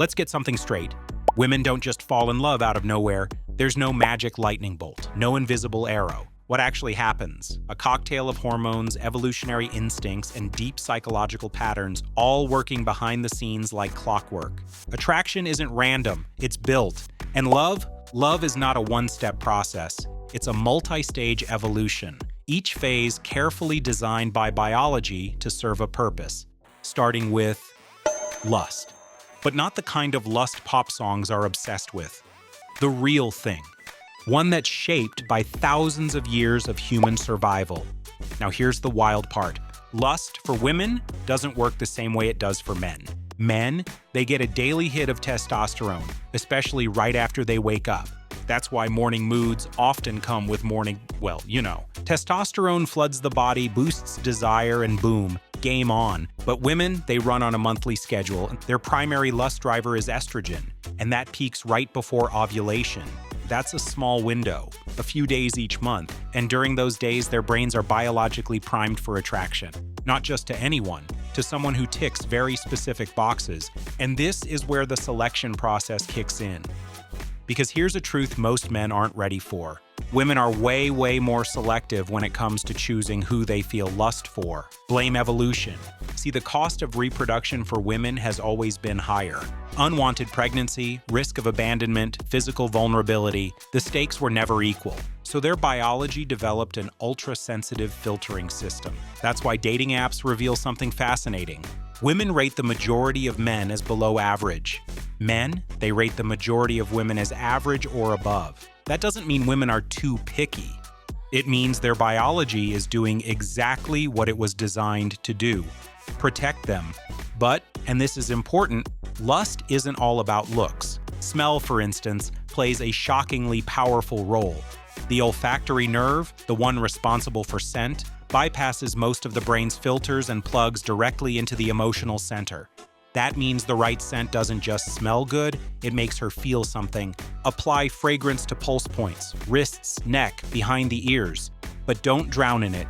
Let's get something straight. Women don't just fall in love out of nowhere. There's no magic lightning bolt, no invisible arrow. What actually happens? A cocktail of hormones, evolutionary instincts, and deep psychological patterns, all working behind the scenes like clockwork. Attraction isn't random, it's built. And love is not a one-step process. It's a multi-stage evolution, each phase carefully designed by biology to serve a purpose, starting with lust. But not the kind of lust pop songs are obsessed with. The real thing. One that's shaped by thousands of years of human survival. Now here's the wild part. Lust for women doesn't work the same way it does for men. Men, they get a daily hit of testosterone, especially right after they wake up. That's why morning moods often come with testosterone floods the body, boosts desire, and boom, game on. But women, they run on a monthly schedule. Their primary lust driver is estrogen, and that peaks right before ovulation. That's a small window, a few days each month, and during those days their brains are biologically primed for attraction. Not just to anyone, to someone who ticks very specific boxes. And this is where the selection process kicks in. Because here's a truth most men aren't ready for. Women are way more selective when it comes to choosing who they feel lust for. Blame evolution. See, the cost of reproduction for women has always been higher. Unwanted pregnancy, risk of abandonment, physical vulnerability, the stakes were never equal. So their biology developed an ultra-sensitive filtering system. That's why dating apps reveal something fascinating. Women rate the majority of men as below average. Men, they rate the majority of women as average or above. That doesn't mean women are too picky. It means their biology is doing exactly what it was designed to do: protect them. But, and this is important, lust isn't all about looks. Smell, for instance, plays a shockingly powerful role. The olfactory nerve, the one responsible for scent, bypasses most of the brain's filters and plugs directly into the emotional center. That means the right scent doesn't just smell good, it makes her feel something. Apply fragrance to pulse points, wrists, neck, behind the ears, but don't drown in it.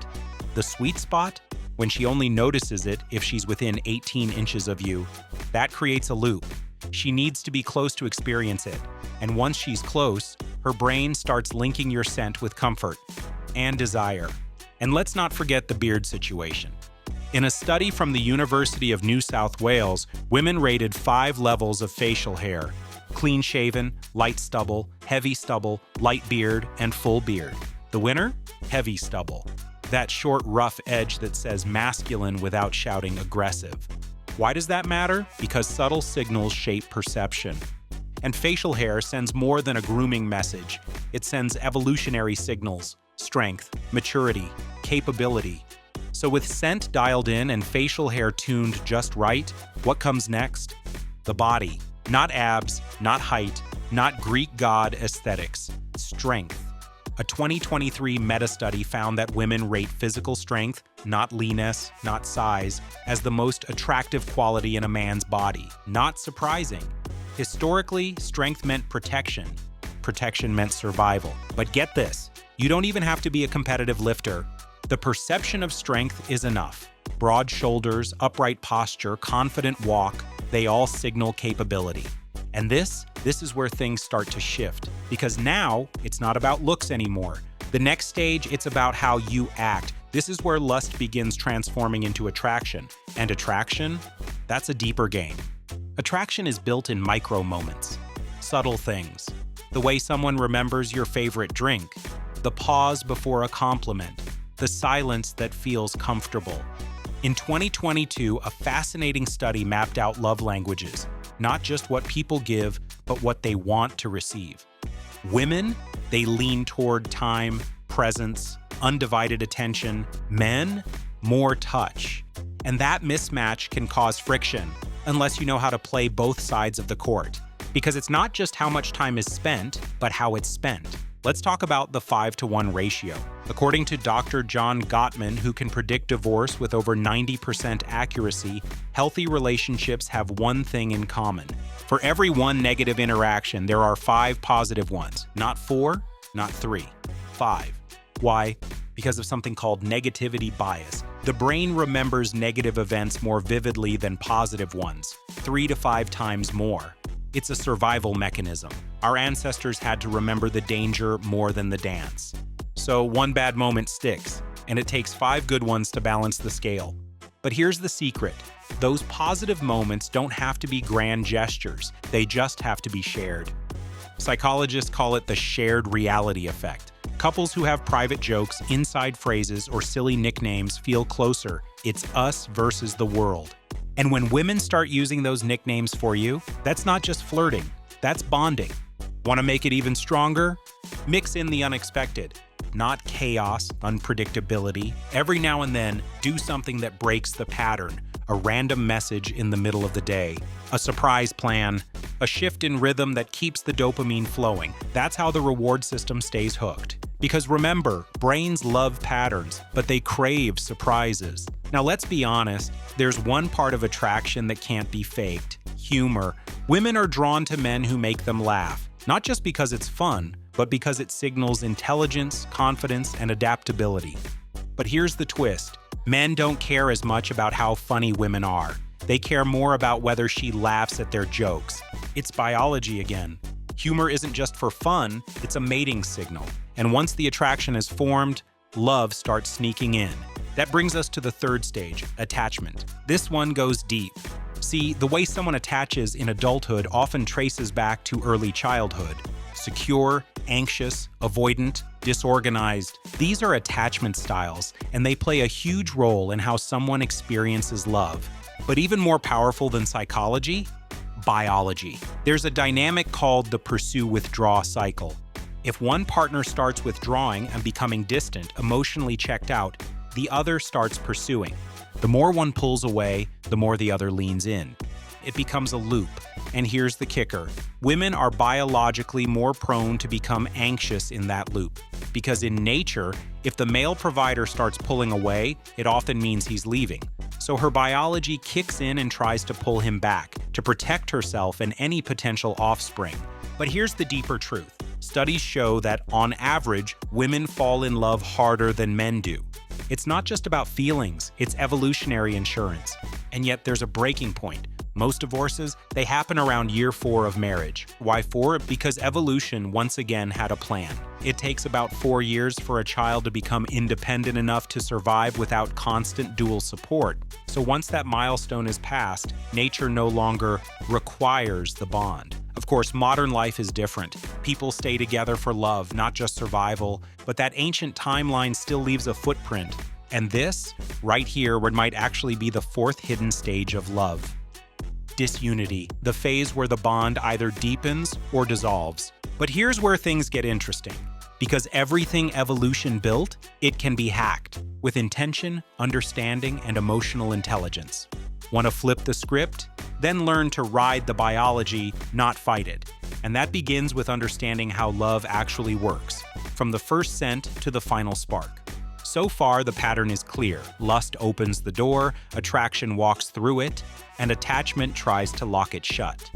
The sweet spot? When she only notices it if she's within 18 inches of you. That creates a loop. She needs to be close to experience it. And once she's close, her brain starts linking your scent with comfort and desire. And let's not forget the beard situation. In a study from the University of New South Wales, women rated 5 levels of facial hair: clean-shaven, light stubble, heavy stubble, light beard, and full beard. The winner? Heavy stubble. That short, rough edge that says masculine without shouting aggressive. Why does that matter? Because subtle signals shape perception. And facial hair sends more than a grooming message. It sends evolutionary signals: strength, maturity, capability. So with scent dialed in and facial hair tuned just right, what comes next? The body. Not abs, not height, not Greek god aesthetics. Strength. A 2023 meta-study found that women rate physical strength, not leanness, not size, as the most attractive quality in a man's body. Not surprising. Historically, strength meant protection. Protection meant survival. But get this, you don't even have to be a competitive lifter. The perception of strength is enough. Broad shoulders, upright posture, confident walk, they all signal capability. And this is where things start to shift. Because now, it's not about looks anymore. The next stage, it's about how you act. This is where lust begins transforming into attraction. And attraction? That's a deeper game. Attraction is built in micro moments. Subtle things. The way someone remembers your favorite drink. The pause before a compliment. The silence that feels comfortable. In 2022, a fascinating study mapped out love languages, not just what people give, but what they want to receive. Women, they lean toward time, presence, undivided attention. Men, more touch. And that mismatch can cause friction, unless you know how to play both sides of the court. Because it's not just how much time is spent, but how it's spent. Let's talk about the 5-to-1 ratio. According to Dr. John Gottman, who can predict divorce with over 90% accuracy, healthy relationships have one thing in common. For every one negative interaction, there are 5 positive ones. Not 4, not 3, 5. Why? Because of something called negativity bias. The brain remembers negative events more vividly than positive ones, 3 to 5 times more. It's a survival mechanism. Our ancestors had to remember the danger more than the dance. So one bad moment sticks, and it takes 5 good ones to balance the scale. But here's the secret. Those positive moments don't have to be grand gestures. They just have to be shared. Psychologists call it the shared reality effect. Couples who have private jokes, inside phrases, or silly nicknames feel closer. It's us versus the world. And when women start using those nicknames for you, that's not just flirting, that's bonding. Want to make it even stronger? Mix in the unexpected. Not chaos, unpredictability. Every now and then, do something that breaks the pattern. A random message in the middle of the day. A surprise plan. A shift in rhythm that keeps the dopamine flowing. That's how the reward system stays hooked. Because remember, brains love patterns, but they crave surprises. Now let's be honest, there's one part of attraction that can't be faked. Humor. Women are drawn to men who make them laugh. Not just because it's fun, but because it signals intelligence, confidence, and adaptability. But here's the twist. Men don't care as much about how funny women are. They care more about whether she laughs at their jokes. It's biology again. Humor isn't just for fun, it's a mating signal. And once the attraction is formed, love starts sneaking in. That brings us to the third stage, attachment. This one goes deep. See, the way someone attaches in adulthood often traces back to early childhood. Secure, anxious, avoidant, disorganized. These are attachment styles, and they play a huge role in how someone experiences love. But even more powerful than psychology, biology. There's a dynamic called the pursue-withdraw cycle. If one partner starts withdrawing and becoming distant, emotionally checked out, the other starts pursuing. The more one pulls away, the more the other leans in. It becomes a loop. And here's the kicker. Women are biologically more prone to become anxious in that loop. Because in nature, if the male provider starts pulling away, it often means he's leaving. So her biology kicks in and tries to pull him back, to protect herself and any potential offspring. But here's the deeper truth. Studies show that, on average, women fall in love harder than men do. It's not just about feelings, it's evolutionary insurance. And yet there's a breaking point. Most divorces, they happen around year 4 of marriage. Why 4? Because evolution once again had a plan. It takes about 4 years for a child to become independent enough to survive without constant dual support. So once that milestone is passed, nature no longer requires the bond. Of course, modern life is different. People stay together for love, not just survival, but that ancient timeline still leaves a footprint. And this, right here, might actually be the 4th hidden stage of love. Disunity, the phase where the bond either deepens or dissolves. But here's where things get interesting. Because everything evolution built, it can be hacked with intention, understanding, and emotional intelligence. Want to flip the script? Then learn to ride the biology, not fight it. And that begins with understanding how love actually works, from the first scent to the final spark. So far, the pattern is clear. Lust opens the door, attraction walks through it, and attachment tries to lock it shut.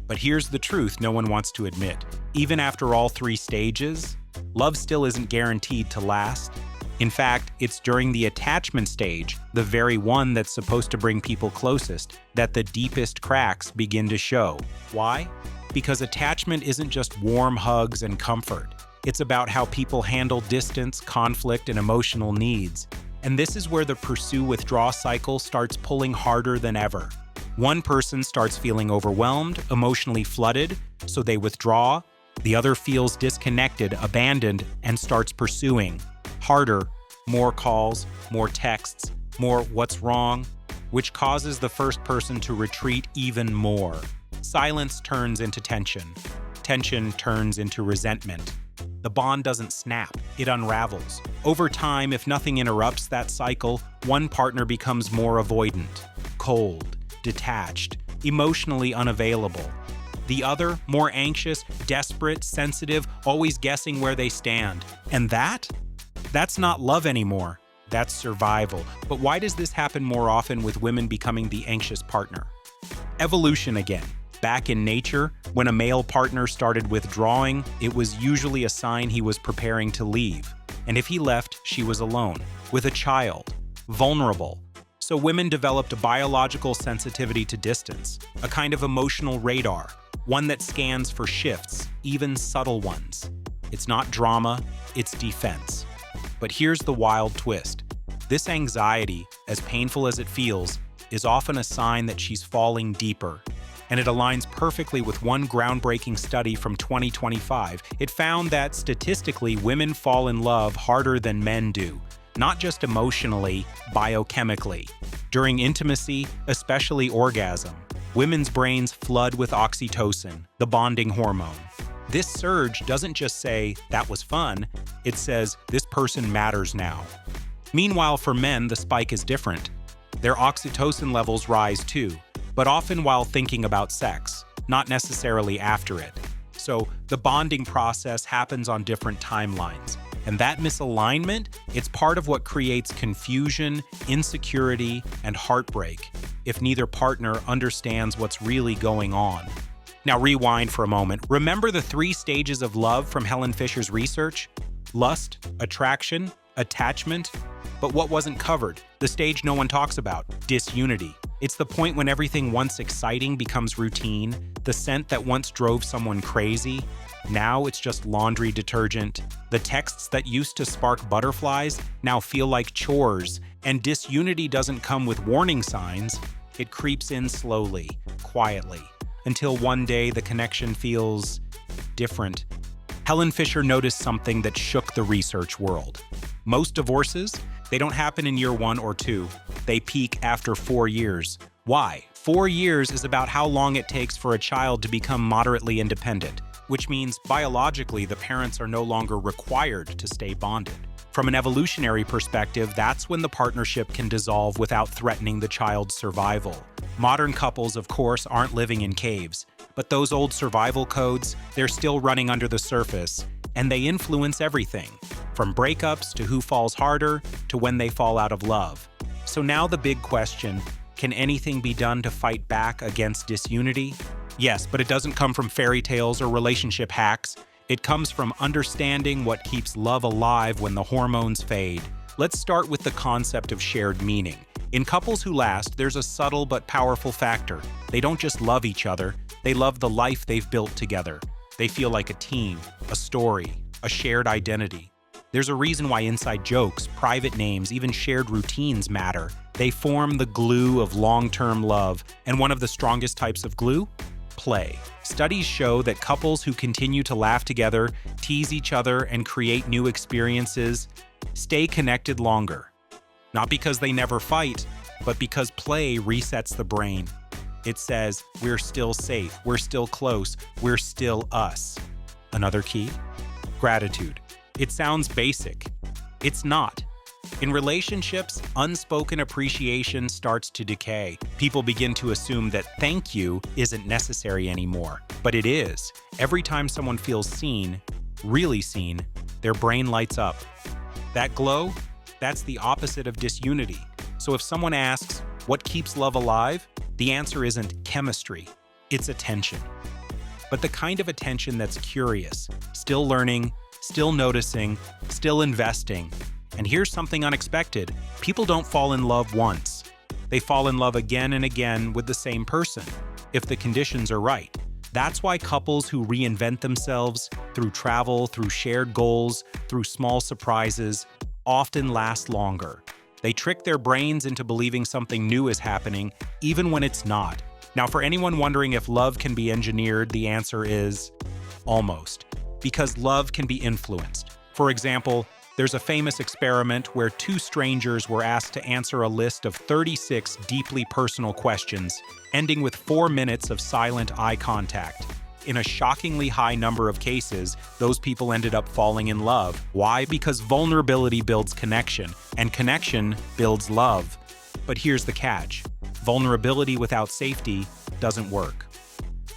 But here's the truth no one wants to admit. Even after all 3 stages, love still isn't guaranteed to last. In fact, it's during the attachment stage, the very one that's supposed to bring people closest, that the deepest cracks begin to show. Why? Because attachment isn't just warm hugs and comfort. It's about how people handle distance, conflict, and emotional needs. And this is where the pursue-withdraw cycle starts pulling harder than ever. One person starts feeling overwhelmed, emotionally flooded, so they withdraw. The other feels disconnected, abandoned, and starts pursuing. Harder, more calls, more texts, more "what's wrong?" which causes the first person to retreat even more. Silence turns into tension. Tension turns into resentment. The bond doesn't snap, it unravels. Over time, if nothing interrupts that cycle, one partner becomes more avoidant, cold, detached, emotionally unavailable. The other, more anxious, desperate, sensitive, always guessing where they stand. And that's not love anymore. That's survival. But why does this happen more often with women becoming the anxious partner? Evolution again. Back in nature, when a male partner started withdrawing, it was usually a sign he was preparing to leave. And if he left, she was alone, with a child. vulnerable. So women developed a biological sensitivity to distance, a kind of emotional radar, one that scans for shifts, even subtle ones. It's not drama, it's defense. But here's the wild twist. This anxiety, as painful as it feels, is often a sign that she's falling deeper. And it aligns perfectly with one groundbreaking study from 2025. It found that statistically, women fall in love harder than men do, not just emotionally, biochemically. During intimacy, especially orgasm, women's brains flood with oxytocin, the bonding hormone. This surge doesn't just say, "that was fun," it says, "this person matters now." Meanwhile, for men, the spike is different. Their oxytocin levels rise too, but often while thinking about sex, not necessarily after it. So the bonding process happens on different timelines. And that misalignment, it's part of what creates confusion, insecurity, and heartbreak if neither partner understands what's really going on. Now rewind for a moment. Remember the 3 stages of love from Helen Fisher's research? Lust, attraction, attachment. But what wasn't covered? The stage no one talks about, disunity. It's the point when everything once exciting becomes routine, the scent that once drove someone crazy. Now it's just laundry detergent. The texts that used to spark butterflies now feel like chores, and disunity doesn't come with warning signs. It creeps in slowly, quietly, until one day the connection feels different. Helen Fisher noticed something that shook the research world. Most divorces, they don't happen in year 1 or 2. They peak after 4 years. Why? 4 years is about how long it takes for a child to become moderately independent, which means biologically the parents are no longer required to stay bonded. From an evolutionary perspective, that's when the partnership can dissolve without threatening the child's survival. Modern couples, of course, aren't living in caves, but those old survival codes, they're still running under the surface, and they influence everything, from breakups to who falls harder to when they fall out of love. So now the big question, can anything be done to fight back against disunity? Yes, but it doesn't come from fairy tales or relationship hacks. It comes from understanding what keeps love alive when the hormones fade. Let's start with the concept of shared meaning. In couples who last, there's a subtle but powerful factor. They don't just love each other, they love the life they've built together. They feel like a team, a story, a shared identity. There's a reason why inside jokes, private names, even shared routines matter. They form the glue of long-term love, and one of the strongest types of glue? Play. Studies show that couples who continue to laugh together, tease each other, and create new experiences stay connected longer. Not because they never fight, but because play resets the brain. It says, we're still safe, we're still close, we're still us. Another key? Gratitude. It sounds basic. It's not. In relationships, unspoken appreciation starts to decay. People begin to assume that thank you isn't necessary anymore. But it is. Every time someone feels seen, really seen, their brain lights up. That glow, that's the opposite of disunity. So if someone asks, what keeps love alive? The answer isn't chemistry, it's attention. But the kind of attention that's curious, still learning, still noticing, still investing. And here's something unexpected. People don't fall in love once. They fall in love again and again with the same person, if the conditions are right. That's why couples who reinvent themselves through travel, through shared goals, through small surprises, often last longer. They trick their brains into believing something new is happening, even when it's not. Now, for anyone wondering if love can be engineered, the answer is almost. Because love can be influenced. For example, there's a famous experiment where 2 strangers were asked to answer a list of 36 deeply personal questions, ending with 4 minutes of silent eye contact. In a shockingly high number of cases, those people ended up falling in love. Why? Because vulnerability builds connection, and connection builds love. But here's the catch. Vulnerability without safety doesn't work.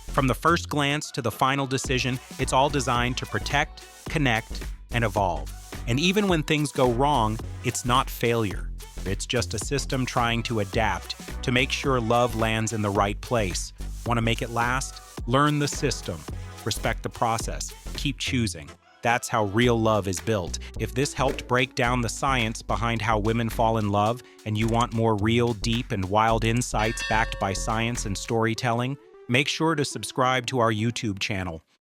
From the first glance to the final decision, it's all designed to protect, connect, and evolve. And even when things go wrong, it's not failure. It's just a system trying to adapt to make sure love lands in the right place. Want to make it last? Learn the system. Respect the process. Keep choosing. That's how real love is built. If this helped break down the science behind how women fall in love, and you want more real, deep, and wild insights backed by science and storytelling, make sure to subscribe to our YouTube channel.